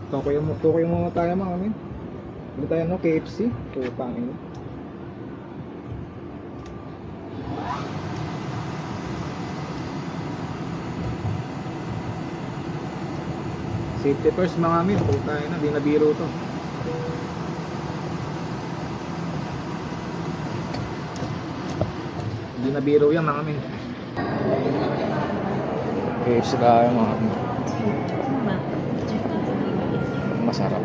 Tukoy muna tayo mga amin. Bili tayo no, KFC. Putangin. Safety first mga amin. Putangin na, di na biro to. Di na biro yan mga amin. KFC tayo mga amin. Masarap.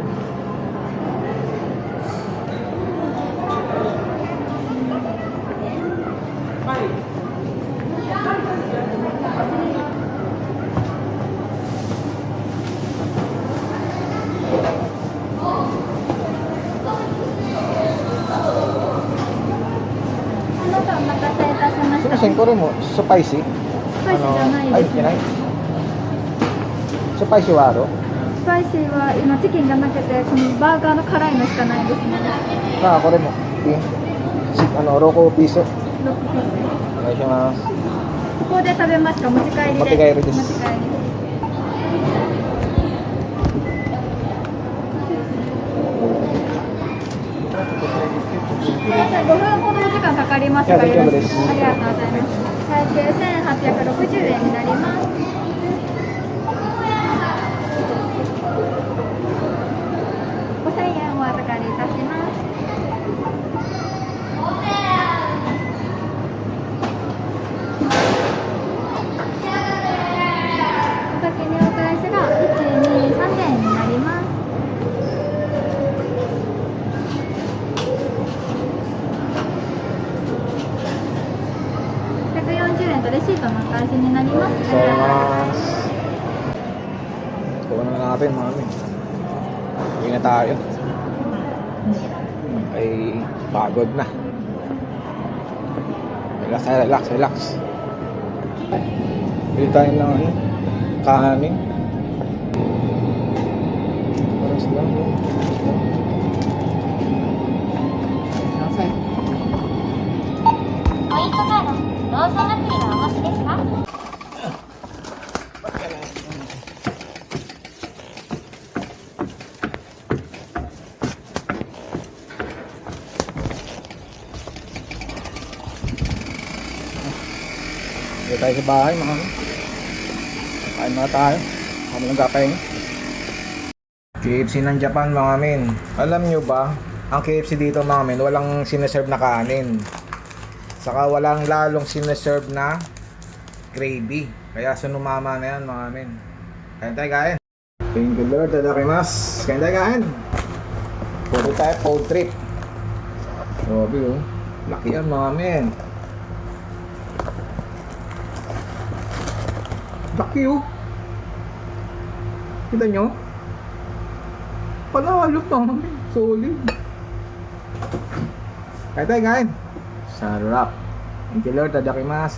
Sengkore mo, spicy? Ay, kinay? Spicy waro? スパイシーは今チキンがなくてこのバーガーの辛いのしかないですね。これも。ロコピース。6ピース。お願いします。ここで食べますか？持ち帰りで。持ち帰りです。持ち帰り。5分ほどお時間かかりますが、いや大丈夫です。ありがとうございます。最終1860円になります。5000円お預かりいたします。お先にお返しが123円になります。140円とレシートのお返しになります。Salamat. Kuha na natin mga amin. Uwi na tayo. Ay, pagod na. Relax. Bili tayo ng kanin. Oras lang. Nasaan? ポイントカード、ローソンアプリはお持ちですか？ Dito tayo sa bahay mga amin. Kain muna tayo. Kami nagkakain. KFC ng Japan mga amin. Alam nyo ba, ang KFC dito mga amin, walang sineserve na kanin. Saka walang lalong sineserve na gravy. Kaya sunumama na yan mga amin. Kain tayo kain. Thank you Lord, tadakimasu. Kain tayo kain. Puro tayo food trip. Grabe oh. Laki yan mga amin. Laki oh. Kita nyo? Panalo mga amin. Solid. Kain tayo kain. Sarap. Thank you Lord, tadakimasu.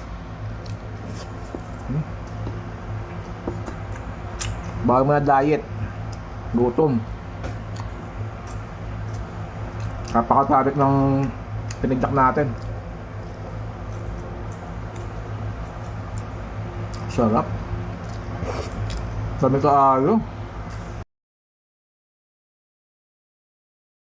Bago mo na diet. Gutom. Kapakatarik ng pinigdak natin. Sarap. Dami ka alo.